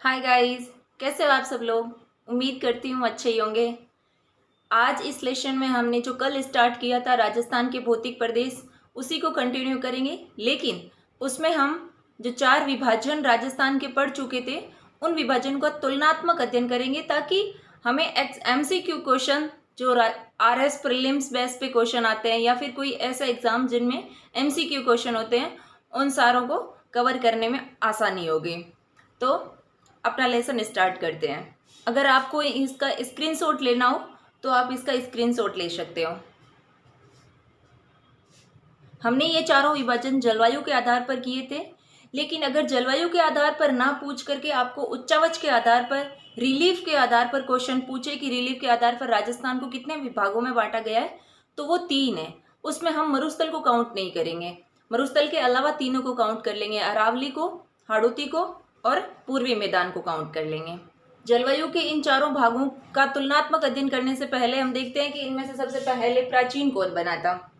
Hi guys, कैसे हो आप सब लोग। उम्मीद करती हूँ अच्छे ही होंगे। आज इस लेशन में हमने जो कल स्टार्ट किया था राजस्थान के भौतिक प्रदेश, उसी को कंटिन्यू करेंगे। लेकिन उसमें हम जो 4 विभाजन राजस्थान के पढ़ चुके थे, उन विभाजन का तुलनात्मक अध्ययन करेंगे ताकि हमें MCQ क्वेश्चन जो RS प्रीलिम्स बेस पे क्वेश्चन आते हैं या फिर कोई ऐसा एग्जाम जिनमें MCQ क्वेश्चन होते हैं, उन सारों को कवर करने में आसानी होगी। तो अपना लेसन स्टार्ट करते हैं। अगर आपको इसका स्क्रीनशॉट लेना हो तो आप इसका स्क्रीनशॉट ले सकते हो। हमने ये चारों विभाजन जलवायु के आधार पर किए थे, लेकिन अगर जलवायु के आधार पर ना पूछ करके आपको उच्चावच के आधार पर, रिलीफ के आधार पर क्वेश्चन पूछे कि रिलीफ के आधार पर राजस्थान को कितने विभागों में बांटा गया है, तो वो 3 है। उसमें हम मरुस्थल को काउंट नहीं करेंगे, मरुस्थल के अलावा तीनों को काउंट कर लेंगे, अरावली को, हाड़ौती को और पूर्वी मैदान को काउंट कर लेंगे। जलवायु के इन चारों भागों का तुलनात्मक अध्ययन करने से पहले हम देखते हैं कि इनमें से सबसे पहले प्राचीन कौन बना था,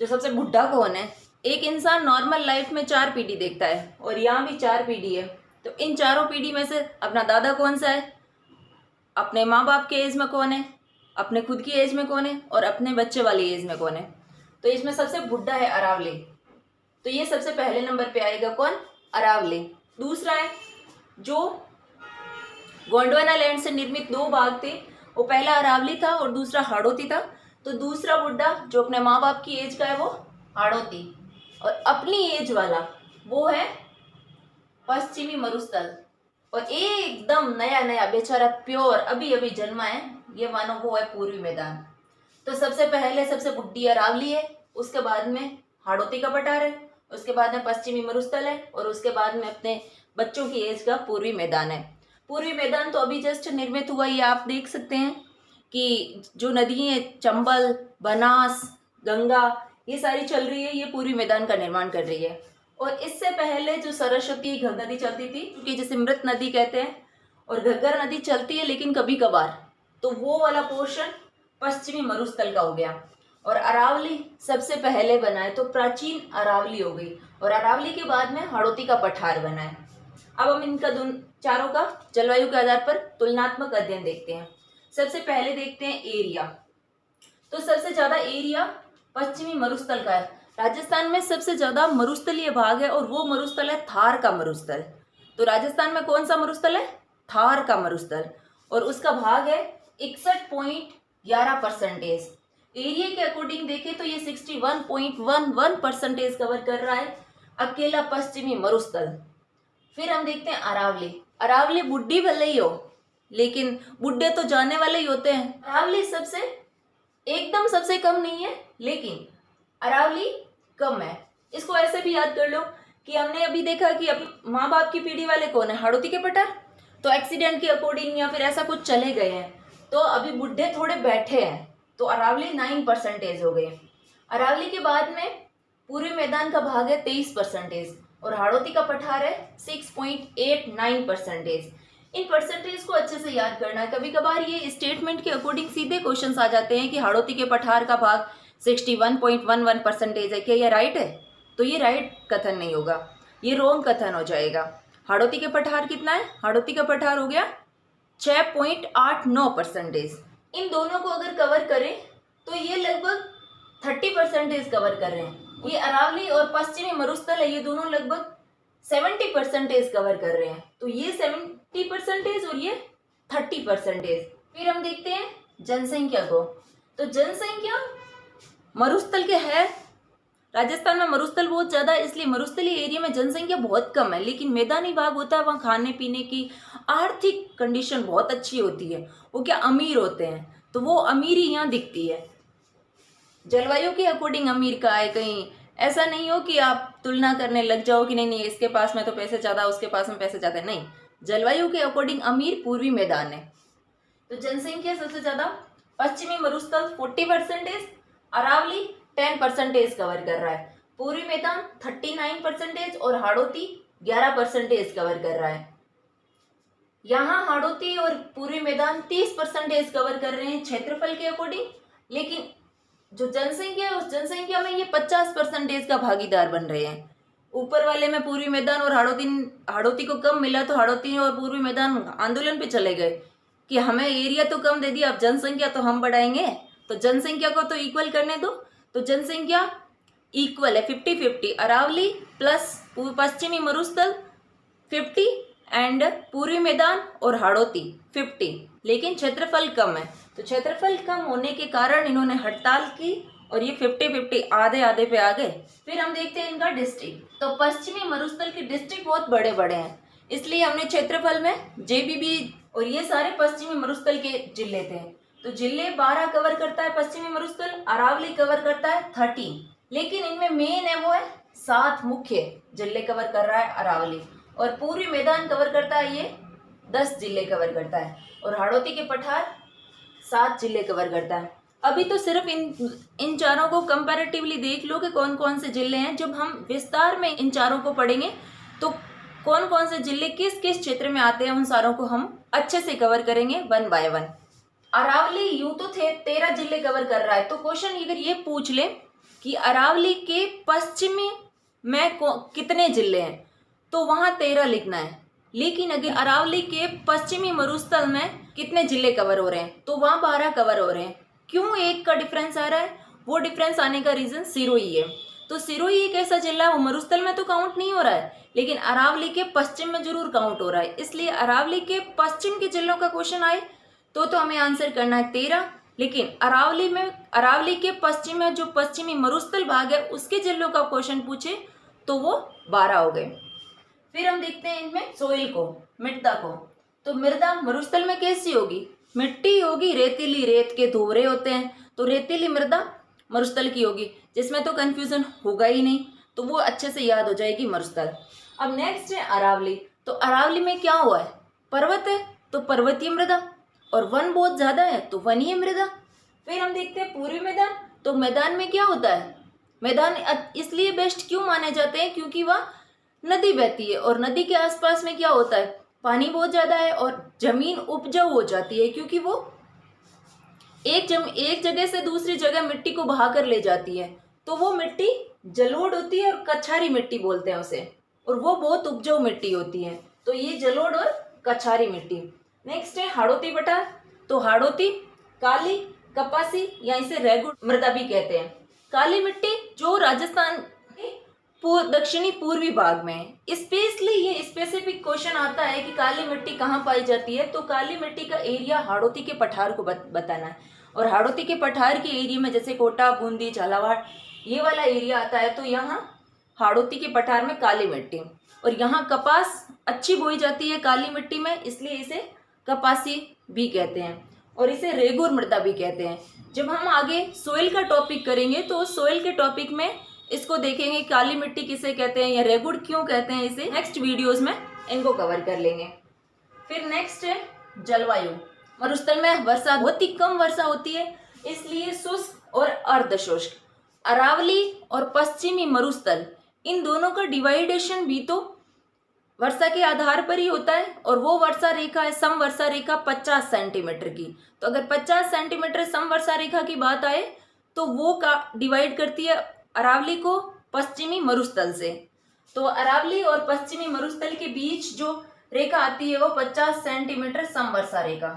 जो सबसे बुढ़ा कौन है। एक इंसान नॉर्मल लाइफ में 4 पीढ़ी देखता है और यहाँ भी 4 पीढ़ी है। तो इन चारों पीढ़ी में से अपना दादा कौन सा है, अपने माँ बाप के एज में कौन है, अपने खुद की एज में कौन है और अपने बच्चे वाली एज में कौन है। तो इसमें सबसे बुढ़ा है अरावली, तो ये सबसे पहले नंबर पे आएगा कौन, अरावली। दूसरा है जो गोंडवाना लैंड से निर्मित 2 भाग थे, वो पहला अरावली था और दूसरा हाड़ौती था। तो दूसरा बुड्ढा जो अपने माँ बाप की एज का है वो हाड़ौती, और अपनी एज वाला वो है पश्चिमी मरुस्थल। और एकदम नया नया बेचारा प्योर अभी अभी जन्मा है, ये मानो वो है पूर्वी मैदान। तो सबसे पहले सबसे बुड्ढी अरावली है, उसके बाद में हाड़ौती का पठार है, उसके बाद में पश्चिमी मरुस्थल है और उसके बाद में अपने बच्चों की एज का पूर्वी मैदान है। पूर्वी मैदान तो अभी जस्ट निर्मित हुआ, ये आप देख सकते हैं कि जो नदी है चंबल, बनास, गंगा, ये सारी चल रही है, ये पूर्वी मैदान का निर्माण कर रही है। और इससे पहले जो सरस्वती घग्गर नदी चलती थी, क्योंकि जिसे मृत नदी कहते हैं, और घग्गर नदी चलती है लेकिन कभी कभार, तो वो वाला पोर्शन पश्चिमी मरुस्थल का हो गया। और अरावली सबसे पहले बना है, तो प्राचीन अरावली हो गई, और अरावली के बाद में हाड़ौती का पठार बना है। अब हम इनका चारों का जलवायु के आधार पर तुलनात्मक अध्ययन देखते हैं। सबसे पहले देखते हैं एरिया। तो सबसे ज्यादा एरिया पश्चिमी मरुस्थल का है। राजस्थान में सबसे ज्यादा मरुस्थलीय भाग है और वो मरुस्थल है थार का मरुस्थल। तो राजस्थान में कौन सा मरुस्थल है, थार का मरुस्थल, और उसका भाग है 61.11%। एरिया के अकॉर्डिंग देखें तो ये 61.11% कवर कर रहा है अकेला पश्चिमी मरुस्थल। फिर हम देखते हैं अरावली। अरावली बुढ़ी भले ही हो, लेकिन बुढ़े तो जाने वाले ही होते हैं। अरावली एकदम सबसे कम नहीं है, लेकिन अरावली कम है। इसको ऐसे भी याद कर लो कि हमने अभी देखा कि अपनी माँ बाप की पीढ़ी वाले कौन है, हाड़ौती के पठार। तो एक्सीडेंट के अकॉर्डिंग या फिर ऐसा कुछ चले गए हैं, तो अभी बुढ़े थोड़े बैठे हैं, तो अरावली 9% हो गए। अरावली के बाद में पूर्वी मैदान का भाग है 23% और हाड़ौती का पठार है 6.89%। इन परसेंटेज को अच्छे से याद करना है। कभी कभार ये स्टेटमेंट के अकॉर्डिंग सीधे क्वेश्चंस आ जाते हैं कि हाड़ौती के पठार का भाग 61.11% है, क्या ये राइट है? तो ये राइट कथन नहीं होगा, ये रॉन्ग कथन हो जाएगा। हाड़ौती के पठार कितना है, हाड़ौती का पठार हो गया 6.89%। इन दोनों को अगर कवर करें तो ये लगभग 30% कवर कर रहे हैं। ये अरावली और पश्चिमी मरुस्थल है, ये दोनों लगभग 70% कवर कर रहे हैं। तो ये 70% और ये 30%। फिर हम देखते हैं जनसंख्या को। तो जनसंख्या मरुस्थल के है, राजस्थान में मरुस्थल बहुत ज्यादा है, इसलिए मरुस्थलीय एरिया में जनसंख्या बहुत कम है। लेकिन मैदानी भाग होता है, वहाँ खाने पीने की आर्थिक कंडीशन बहुत अच्छी होती है, वो क्या अमीर होते हैं, तो वो अमीरी यहाँ दिखती है। जलवायु के अकॉर्डिंग अमीर का है, कहीं ऐसा नहीं हो कि आप तुलना करने लग जाओ कि नहीं नहीं इसके पास में तो पैसे ज्यादा, उसके पास में पैसे ज्यादा, नहीं। जलवायु के अकॉर्डिंग अमीर पूर्वी मैदान है। तो जनसंख्या सबसे ज्यादा पश्चिमी मरुस्थल 40%, अरावली 10% कवर कर रहा है, पूर्वी मैदान 39% और हाड़ौती 11% कवर कर रहा है। यहाँ हाड़ौती और पूर्वी मैदान 30% कवर कर रहे हैं क्षेत्रफल के अकॉर्डिंग, लेकिन जो जनसंख्या है उस जनसंख्या में ये 50% का भागीदार बन रहे हैं। ऊपर वाले में पूर्वी मैदान और हाड़ौती को कम मिला तो हाड़ौती और पूर्वी मैदान आंदोलन पे चले गए कि हमें एरिया तो कम दे दिया, अब जनसंख्या तो हम बढ़ाएंगे, तो जनसंख्या को तो इक्वल करने दो। तो जनसंख्या इक्वल है 50-50, अरावली प्लस पश्चिमी मरुस्थल 50 एंड पूर्वी मैदान और हाड़ौती 50, लेकिन क्षेत्रफल कम है। तो क्षेत्रफल कम होने के कारण इन्होंने हड़ताल की और ये 50-50 आधे आधे पे आ गए। फिर हम देखते हैं इनका डिस्ट्रिक्ट। तो पश्चिमी मरुस्थल के डिस्ट्रिक्ट बहुत बड़े बड़े हैं, इसलिए हमने क्षेत्रफल में जेबीबी, और ये सारे पश्चिमी मरुस्थल के जिले थे। तो जिले 12 कवर करता है पश्चिमी मरुस्थल, अरावली कवर करता है 13, लेकिन इनमें मेन है वो है 7 मुख्य जिले कवर कर रहा है अरावली, और पूर्वी मैदान कवर करता है ये 10 जिले कवर करता है, और हाड़ौती के पठार 7 जिले कवर करता है। अभी तो सिर्फ इन चारों को कंपैरेटिवली देख लो कि कौन कौन से जिले हैं। जब हम विस्तार में इन चारों को पढ़ेंगे तो कौन कौन से जिले किस किस क्षेत्र में आते हैं उन सारों को हम अच्छे से कवर करेंगे 1 बाय 1। अरावली यूं तो 13 जिले कवर कर रहा है, तो क्वेश्चन अगर ये पूछ ले कि अरावली के पश्चिमी में कितने जिले हैं, तो वहां 13 लिखना है। लेकिन अगर अरावली के पश्चिमी मरुस्थल में कितने जिले कवर हो रहे हैं, तो वहां 12 कवर हो रहे हैं। क्यों एक का डिफरेंस आ रहा है? वो डिफरेंस आने का रीजन सिरोही है। तो सिरोही एक ऐसा जिला है, वो मरुस्थल में तो काउंट नहीं हो रहा है, लेकिन अरावली के पश्चिम में जरूर काउंट हो रहा है। इसलिए अरावली के पश्चिम के जिलों का क्वेश्चन आए तो हमें आंसर करना है 13। लेकिन अरावली के पश्चिम में जो पश्चिमी मरुस्थल भाग है उसके जिलों का क्वेश्चन पूछे तो वो 12 हो गए। फिर हम देखते हैं इनमें सोइल को, मृदा को। तो मृदा मरुस्थल में कैसी होगी? मिट्टी होगी, रेतीली, रेत के धोरे होते हैं, तो रेतीली मृदा मरुस्थल की होगी, जिसमें तो कंफ्यूजन होगा ही नहीं, तो वो अच्छे से याद हो जाएगी मरुस्थल। अब नेक्स्ट है अरावली। तो अरावली में क्या हुआ है? पर्वत है तो पर्वतीय मृदा, और वन बहुत ज्यादा है तो वनीय मृदा। फिर हम देखते हैं पूर्वी मैदान। तो मैदान में क्या होता है? मैदान इसलिए बेस्ट क्यों माने जाते हैं? क्योंकि वह नदी बहती है, और नदी के आसपास में क्या होता है? पानी बहुत ज्यादा है और जमीन उपजाऊ हो जाती है, क्योंकि वो एक जगह से दूसरी जगह मिट्टी को बहा कर ले जाती है। तो वो मिट्टी जलोढ़ होती है और कछारी मिट्टी बोलते हैं उसे, और वो बहुत उपजाऊ मिट्टी होती है। तो ये जलोढ़ और कछारी मिट्टी। नेक्स्ट है हाड़ौती पठार। तो हाड़ौती काली, कपासी या इसे रेगुड़ मृदा भी कहते हैं। काली मिट्टी जो राजस्थान के दक्षिणी पूर्वी भाग में है। स्पेशली ये स्पेसिफिक क्वेश्चन आता है कि काली मिट्टी कहाँ पाई जाती है, तो काली मिट्टी का एरिया हाड़ौती के पठार को बताना है। और हाड़ौती के पठार के एरिया में जैसे कोटा, बूंदी, झालावाड़ ये वाला एरिया आता है, तो यहाँ हाड़ौती के पठार में काली मिट्टी। और यहाँ कपास अच्छी बोई जाती है काली मिट्टी में, इसलिए इसे कपासी भी कहते हैं, और इसे रेगुर मृदा भी कहते हैं। जब हम आगे सोइल का टॉपिक करेंगे तो सोइल के टॉपिक में इसको देखेंगे, काली मिट्टी किसे कहते हैं या रेगुड़ क्यों कहते हैं, इसे नेक्स्ट वीडियोस में इनको कवर कर लेंगे। फिर नेक्स्ट है जलवायु। मरुस्थल में वर्षा बहुत ही कम वर्षा होती है, इसलिए शुष्क और अर्धशुष्क। अरावली और पश्चिमी मरुस्थल इन दोनों का डिवाइडेशन भी तो वर्षा के आधार पर ही होता है, और वो वर्षा रेखा है सम वर्षा रेखा 50 सेंटीमीटर की। तो अगर 50 सेंटीमीटर सम वर्षा रेखा की बात आए तो वो का डिवाइड करती है अरावली को पश्चिमी मरुस्थल से। तो अरावली और पश्चिमी मरुस्थल के बीच जो रेखा आती है वो 50 centimetre some Varsha Rekha.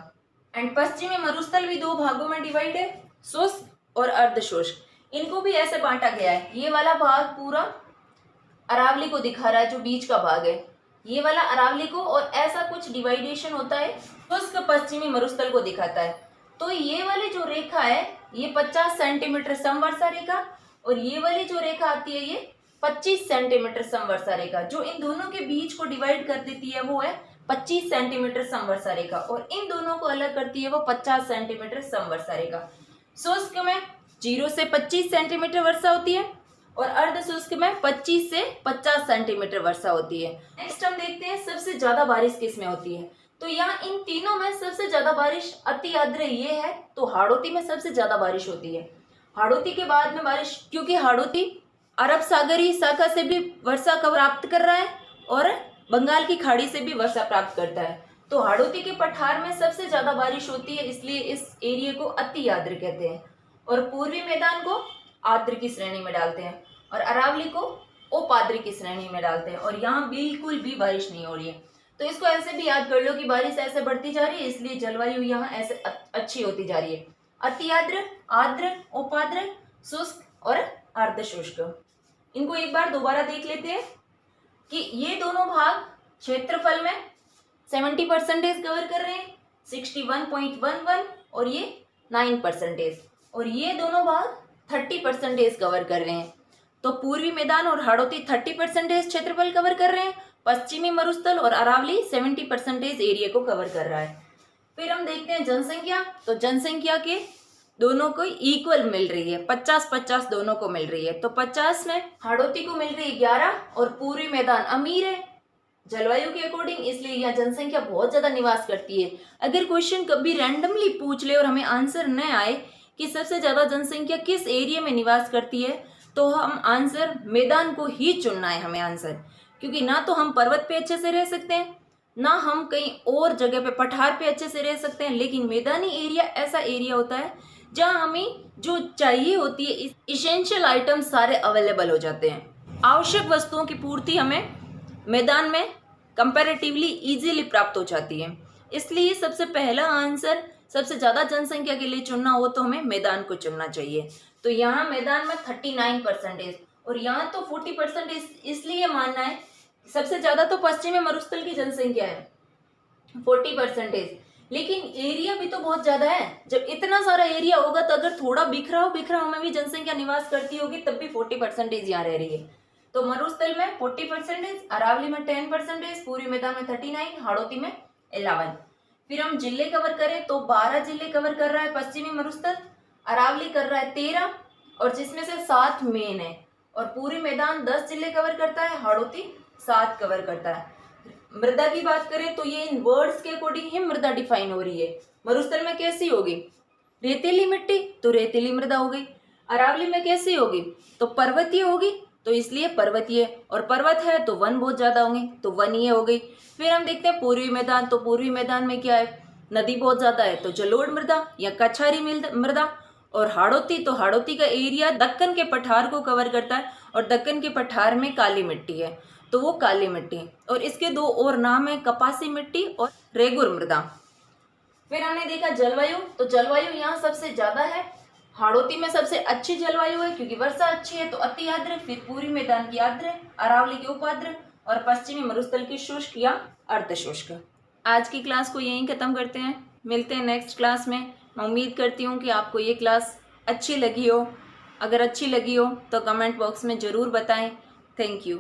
And पश्चिमी मरुस्थल भी 2 भागों में डिवाइड है, शुष्क और अर्धशुष्क। इनको भी ऐसे बांटा गया है। ये वाला भाग पूरा अरावली को दिखा रहा है, जो बीच का भाग है ये वाला अरावली को, और ऐसा कुछ डिवाइडेशन होता है शुष्क पश्चिमी मरुस्थल को दिखाता है। तो ये वाली जो रेखा है ये 50 सेंटीमीटर सम वर्षा रेखा, और ये वाली जो रेखा आती है ये 25 सेंटीमीटर सम वर्षा रेखा। जो इन दोनों के बीच को डिवाइड कर देती है वो है 25 सेंटीमीटर सम वर्षा रेखा, और इन दोनों को अलग करती है वो 50 सेंटीमीटर सम वर्षा रेखा। शुष्क में 0 से 25 सेंटीमीटर वर्षा होती है, और अर्ध शुष्क में 25 से 50 सेंटीमीटर वर्षा होती है। नेक्स्ट हम देखते हैं सबसे ज्यादा बारिश किस में होती है। तो यहाँ इन तीनों में सबसे ज्यादा बारिश अति आर्द्र ये है, तो हाड़ौती में सबसे ज्यादा बारिश होती है। हाड़ौती के बाद में बारिश, क्योंकि हाड़ौती अरब सागरीय शाखा से भी वर्षा प्राप्त कर रहा है और बंगाल की खाड़ी से भी वर्षा प्राप्त करता है, तो हाड़ौती के पठार में सबसे ज्यादा बारिश होती है, इसलिए इस एरिया को अति आर्द्र कहते हैं। और पूर्वी मैदान को आर्द्र की श्रेणी में डालते हैं, और अरावली को अपाद्री की श्रेणी में डालते हैं और यहाँ बिल्कुल भी बारिश नहीं हो रही है। तो इसको ऐसे भी याद कर लो कि बारिश ऐसे बढ़ती जा रही है, इसलिए जलवायु यहाँ ऐसे अच्छी होती जा रही है। अति आर्द्र, आर्द्र, अपाद्र, शुष्क और अर्ध शुष्क। इनको एक बार दोबारा देख लेते हैं कि ये दोनों भाग क्षेत्रफल में 70% कवर कर रहे हैं, 61.11, और ये 9%, और ये दोनों भाग 30% कवर कर रहे हैं। तो पूर्वी मैदान और हाड़ौती 30% क्षेत्रफल कवर कर रहे हैं, पश्चिमी मरुस्थल और अरावली 70% एरिया को कवर कर रहा है। फिर हम देखते हैं जनसंख्या। तो जनसंख्या के दोनों को इक्वल मिल रही है, 50-50 दोनों को मिल रही है। तो 50 में हाड़ौती को मिल रही है 11 और पूर्वी मैदान अमीर है जलवायु के अकॉर्डिंग, इसलिए यहाँ जनसंख्या बहुत ज्यादा निवास करती है। अगर क्वेश्चन कभी रैंडमली पूछ ले और हमें आंसर न आए कि सबसे ज्यादा जनसंख्या किस एरिया में निवास करती है, तो हम आंसर मैदान को ही चुनना है हमें आंसर, क्योंकि ना तो हम पर्वत पे अच्छे से रह सकते हैं, ना हम कहीं और जगह पे पठार पे अच्छे से रह सकते हैं, लेकिन मैदानी एरिया ऐसा एरिया होता है जहाँ हमें जो चाहिए होती है इसेंशियल आइटम सारे अवेलेबल हो जाते हैं। आवश्यक वस्तुओं की पूर्ति हमें मैदान में कंपैरेटिवली इजीली प्राप्त हो जाती है, इसलिए सबसे पहला आंसर सबसे ज़्यादा जनसंख्या के लिए चुनना हो तो हमें मैदान को चुनना चाहिए। तो यहाँ मैदान में 39% और यहाँ तो 40% इसलिए मानना है, सबसे ज़्यादा तो पश्चिमी मरुस्थल की जनसंख्या है 40%, लेकिन एरिया भी तो बहुत ज़्यादा है। जब इतना सारा एरिया होगा तो अगर थोड़ा बिखराव में भी जनसंख्या निवास करती होगी तब भी 40% यहाँ रह रही है। तो मरुस्थल में 40%, अरावली में 10%, पूर्वी मैदान में 39, हाड़ौती में 11। फिर हम जिले कवर करें तो 12 जिले कवर कर रहा है पश्चिमी मरुस्थल, अरावली कर रहा है 13 और जिसमें से 7 मेन है, और पूर्वी मैदान 10 जिले कवर करता है, हाड़ौती 7 कवर करता है। मृदा की बात करें तो ये इन वर्ड्स के अकॉर्डिंग ही मृदा डिफाइन हो रही है। मरुस्थल में कैसी होगी, रेतीली मिट्टी, तो रेतीली मृदा हो गई। अरावली में कैसी होगी, तो पर्वतीय होगी, तो इसलिए पर्वतीय, और पर्वत है तो वन बहुत ज्यादा होंगे तो वनीय हो गई। फिर हम देखते हैं पूर्वी मैदान, तो पूर्वी मैदान में क्या है, नदी बहुत ज्यादा है तो जलोढ़ मृदा या कछारी मृदा, और हाड़ौती, तो हाड़ौती का एरिया दक्कन के पठार को कवर करता है और दक्कन के पठार में काली मिट्टी है तो वो काली मिट्टी, और इसके दो और नाम है कपासी मिट्टी और रेगुर मृदा। फिर हमने देखा जलवायु, तो जलवायु यहाँ सबसे ज्यादा है, हाड़ौती में सबसे अच्छी जलवायु है क्योंकि वर्षा अच्छी है तो अति आर्द्र, फिर पूर्वी मैदान की आर्द्र, अरावली की उपाद्र और पश्चिमी मरुस्थल की शुष्क या अर्धशुष्क। आज की क्लास को यहीं खत्म करते हैं, मिलते हैं नेक्स्ट क्लास में। मैं उम्मीद करती हूँ कि आपको ये क्लास अच्छी लगी हो। अगर अच्छी लगी हो तो कमेंट बॉक्स में ज़रूर बताएं। Thank you.